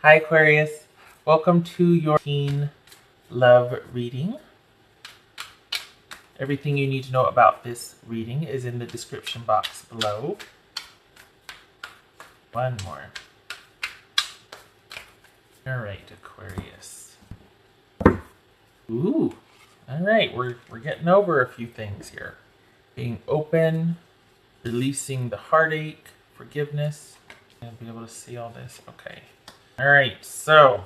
Hi Aquarius, welcome to your teen love reading. Everything you need to know about this reading is in the description box below. One more. All right, Aquarius. Ooh, all right, we're getting over a few things here. Being open, releasing the heartache, forgiveness. I'll be able to see all this. Okay. All right, so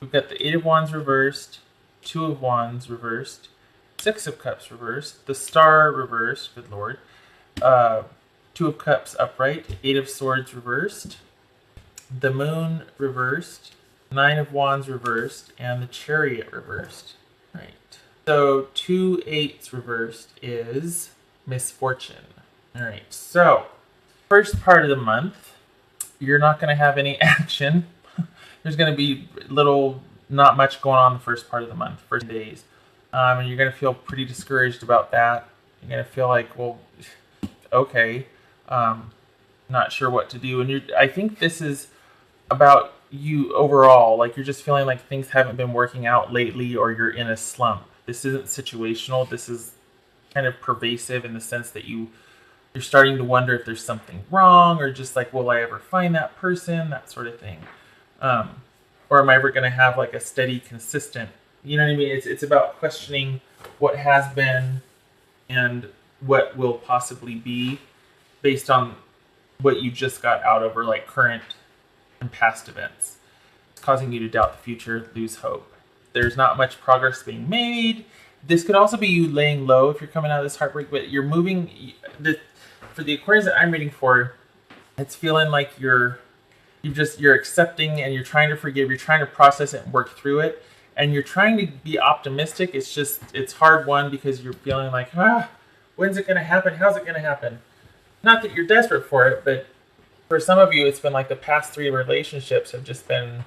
we've got the Eight of Wands reversed, Two of Wands reversed, Six of Cups reversed, the Star reversed, good Lord, Two of Cups upright, Eight of Swords reversed, the Moon reversed, Nine of Wands reversed, and the Chariot reversed. All right, so 2 8s reversed is misfortune. All right, so first part of the month, you're not going to have any action. There's going to be not much going on the first part of the month, first days. And you're going to feel pretty discouraged about that. You're going to feel like, well, okay, not sure what to do. And I think this is about you overall. Like you're just feeling like things haven't been working out lately, or you're in a slump. This isn't situational. This is kind of pervasive in the sense that you're starting to wonder if there's something wrong, or just like, will I ever find that person? That sort of thing. Or am I ever going to have like a steady, consistent, you know what I mean? It's about questioning what has been and what will possibly be based on what you just got out over like current and past events. It's causing you to doubt the future, lose hope. There's not much progress being made. This could also be you laying low if you're coming out of this heartbreak, but you're moving. For the Aquarius that I'm reading for, it's feeling like you're accepting and you're trying to forgive, you're trying to process it and work through it, and you're trying to be optimistic. It's hard one because you're feeling like, when's it going to happen? How's it going to happen? Not that you're desperate for it, but for some of you, it's been like the past 3 relationships have just been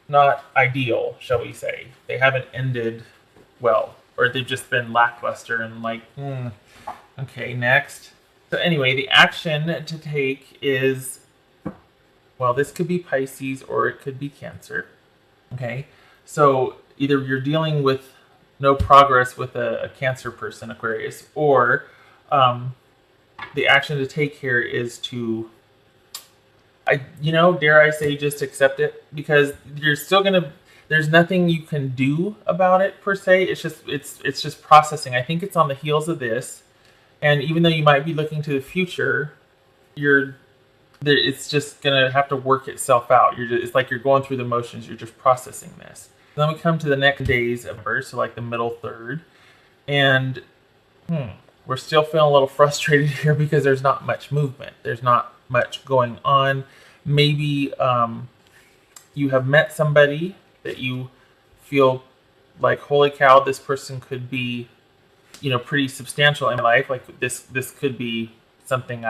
not ideal, shall we say. They haven't ended well, or they've just been lackluster and like, okay, next. So anyway, the action to take is, well, this could be Pisces or it could be Cancer. Okay, so either you're dealing with no progress with a Cancer person, Aquarius, or the action to take here is to, dare I say, just accept it, because you're still there's nothing you can do about it per se. It's just processing. I think it's on the heels of this, and even though you might be looking to the future, it's just gonna have to work itself out. It's like you're going through the motions. You're just processing this. Then we come to the next days of birth, so like the middle third, and we're still feeling a little frustrated here because there's not much movement. There's not much going on. Maybe you have met somebody that you feel like, holy cow, this person could be, pretty substantial in my life. Like this could be something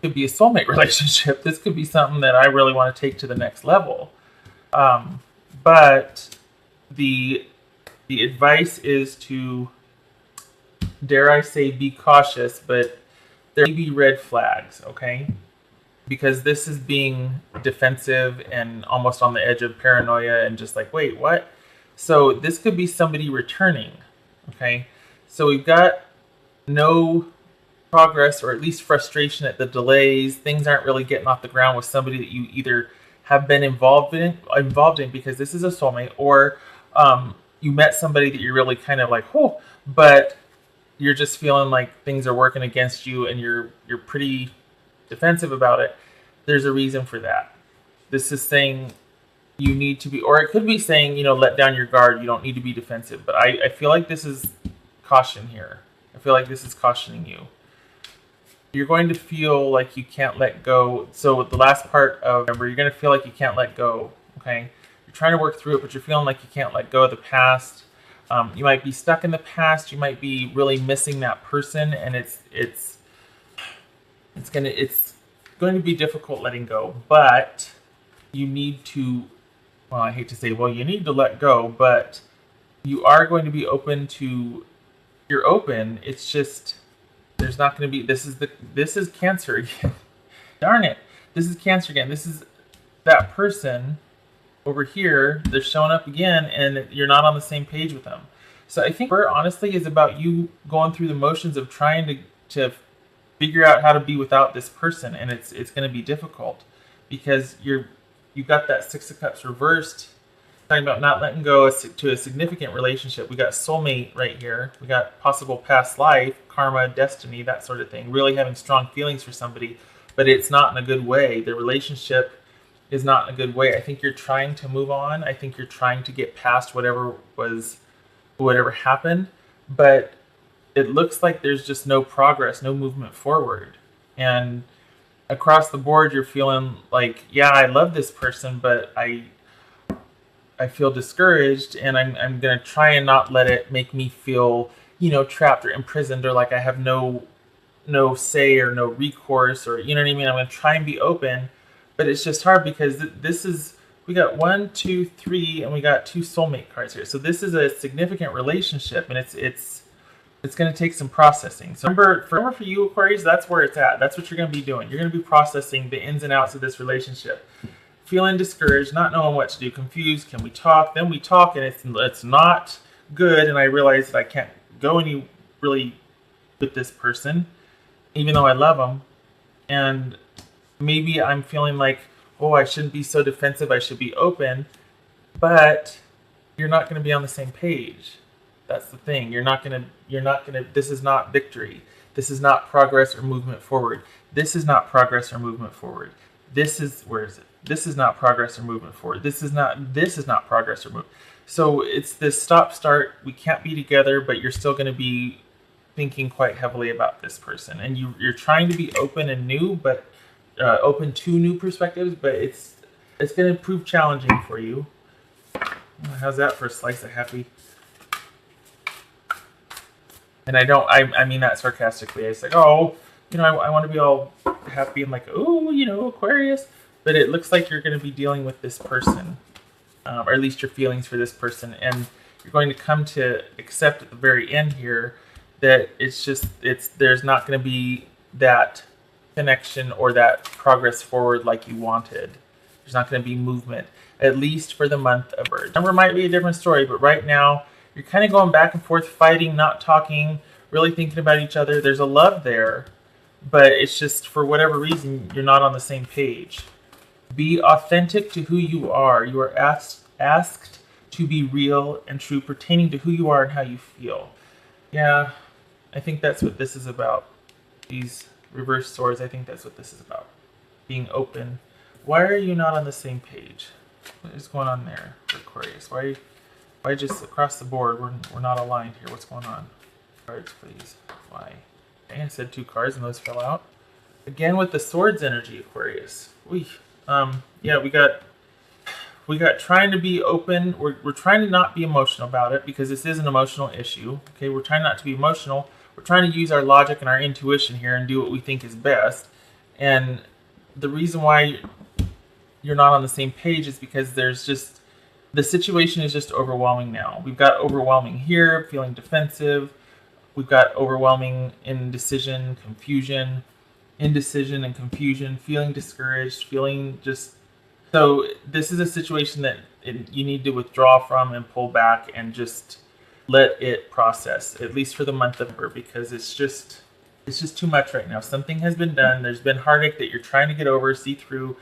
could be a soulmate relationship. This could be something that I really want to take to the next level. But the advice is to, dare I say, be cautious, but there may be red flags, okay? Because this is being defensive and almost on the edge of paranoia and just like, wait, what? So this could be somebody returning, okay? So we've got no progress, or at least frustration at the delays. Things aren't really getting off the ground with somebody that you either have been involved in because this is a soulmate, or you met somebody that you're really kind of like, but you're just feeling like things are working against you and you're pretty defensive about it. There's a reason for that. This is saying you need to be, or it could be saying, let down your guard. You don't need to be defensive. But I feel like this is caution here. I feel like this is cautioning you. You're going to feel like you can't let go. So the last part of November, you're going to feel like you can't let go, okay? You're trying to work through it, but you're feeling like you can't let go of the past. You might be stuck in the past. You might be really missing that person, and it's going to be difficult letting go. But you need to, well, I hate to say, you need to let go, but you are going to be open to, you're open. It's just, there's not going to be, this is Cancer again. Darn it. This is Cancer again. This is that person over here, they're showing up again, and you're not on the same page with them. So I think Burr honestly is about you going through the motions of trying to figure out how to be without this person, and it's going to be difficult because you got that Six of Cups reversed, talking about not letting go to a significant relationship. We got soulmate right here. We got possible past life, karma, destiny, that sort of thing. Really having strong feelings for somebody, but it's not in a good way. The relationship is not in a good way. I think you're trying to move on. I think you're trying to get past whatever happened, but it looks like there's just no progress, no movement forward. And across the board, you're feeling like, yeah, I love this person, but I feel discouraged, and I'm gonna try and not let it make me feel, trapped or imprisoned, or like I have no say or no recourse, or you know what I mean. I'm gonna try and be open, but it's just hard because this is, we got 1, 2, 3, and we got 2 soulmate cards here. So this is a significant relationship, and it's going to take some processing. So remember for you, Aquarius, that's where it's at. That's what you're going to be doing. You're going to be processing the ins and outs of this relationship. Feeling discouraged, not knowing what to do, confused. Can we talk? Then we talk, and it's not good. And I realize that I can't go any really with this person, even though I love them. And maybe I'm feeling like, oh, I shouldn't be so defensive. I should be open. But you're not going to be on the same page. That's the thing. You're not gonna, this is not victory. This is not progress or movement forward. This is not progress or movement forward. Where is it? This is not progress or movement forward. This is not progress or movement. So it's this stop start. We can't be together, but you're still gonna be thinking quite heavily about this person. And you're trying to be open and new, but open to new perspectives, but it's gonna prove challenging for you. How's that for a slice of happy? And I mean that sarcastically. It's like, oh, I want to be all happy and like, oh, Aquarius. But it looks like you're going to be dealing with this person, or at least your feelings for this person. And you're going to come to accept at the very end here that there's not going to be that connection or that progress forward like you wanted. There's not going to be movement, at least for the month of Bird. Number might be a different story, but right now, you're kind of going back and forth, fighting, not talking, really thinking about each other. There's a love there, but it's just for whatever reason, you're not on the same page. Be authentic to who you are. You are asked to be real and true, pertaining to who you are and how you feel. Yeah, I think that's what this is about. These reverse swords, I think that's what this is about. Being open. Why are you not on the same page? What is going on there, Aquarius? Why just across the board we're not aligned here? What's going on? Cards, please. Why? Okay, I said 2 cards and those fell out. Again with the swords energy, Aquarius. Yeah, we got trying to be open. We're trying to not be emotional about it because this is an emotional issue. Okay, we're trying not to be emotional. We're trying to use our logic and our intuition here and do what we think is best. And the reason why you're not on the same page is because the situation is just overwhelming now. We've got overwhelming here, feeling defensive. We've got overwhelming indecision, confusion, indecision and confusion, feeling discouraged, feeling just... So this is a situation that you need to withdraw from and pull back and just let it process, at least for the month of November, because it's just too much right now. Something has been done. There's been heartache that you're trying to get over, see through,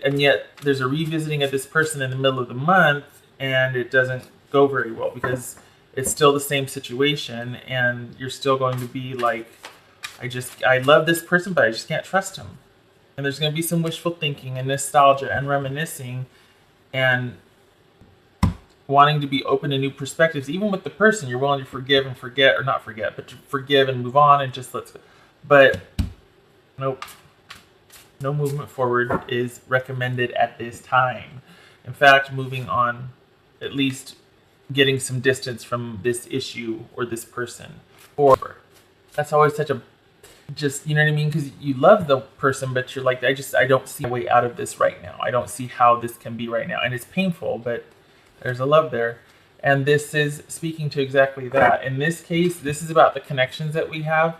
and yet there's a revisiting of this person in the middle of the month, and it doesn't go very well because it's still the same situation, and you're still going to be like, I love this person, but I just can't trust him. And there's going to be some wishful thinking and nostalgia and reminiscing and wanting to be open to new perspectives. Even with the person, you're willing to forgive and forget, or not forget, but to forgive and move on and just let's go. But nope. No movement forward is recommended at this time. In fact, moving on, at least getting some distance from this issue or this person. Or that's always such a, just, you know what I mean? Because you love the person, but you're like, I don't see a way out of this right now. I don't see how this can be right now. And it's painful, but there's a love there. And this is speaking to exactly that. In this case, this is about the connections that we have.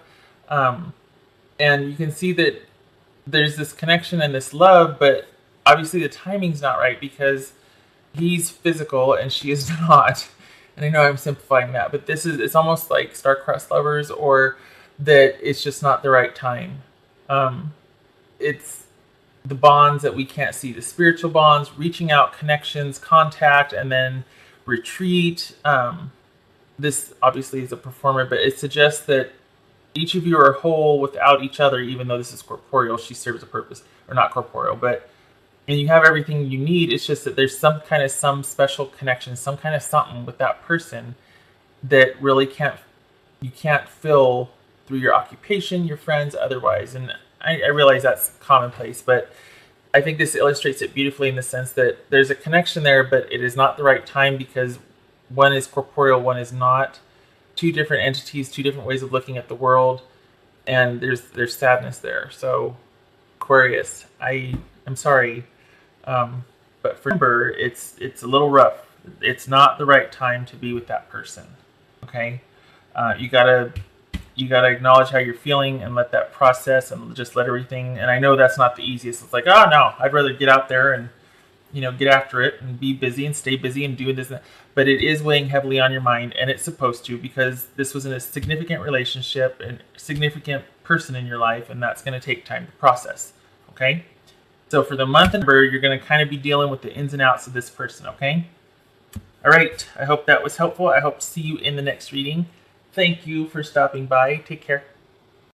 And you can see that there's this connection and this love, but obviously the timing's not right because he's physical and she is not. And I know I'm simplifying that, but it's almost like star-crossed lovers, or that it's just not the right time. It's the bonds that we can't see, the spiritual bonds, reaching out, connections, contact, and then retreat. This obviously is a performer, but it suggests that each of you are whole without each other, even though this is corporeal. She serves a purpose, or not corporeal, but and you have everything you need. It's just that there's some special connection, some kind of something with that person that really you can't fill through your occupation, your friends, otherwise. And I realize that's commonplace, but I think this illustrates it beautifully in the sense that there's a connection there, but it is not the right time because one is corporeal, one is not. Two different entities, two different ways of looking at the world, and there's sadness there. So Aquarius, I'm sorry, but for Ember, it's a little rough. It's not the right time to be with that person. Okay, you gotta acknowledge how you're feeling and let that process and just let everything. And I know that's not the easiest. It's like, oh no, I'd rather get out there and get after it and be busy and stay busy and do this. But it is weighing heavily on your mind, and it's supposed to, because this was in a significant relationship and significant person in your life, and that's going to take time to process. Okay. So for the month of November, you're going to kind of be dealing with the ins and outs of this person. Okay. All right. I hope that was helpful. I hope to see you in the next reading. Thank you for stopping by. Take care.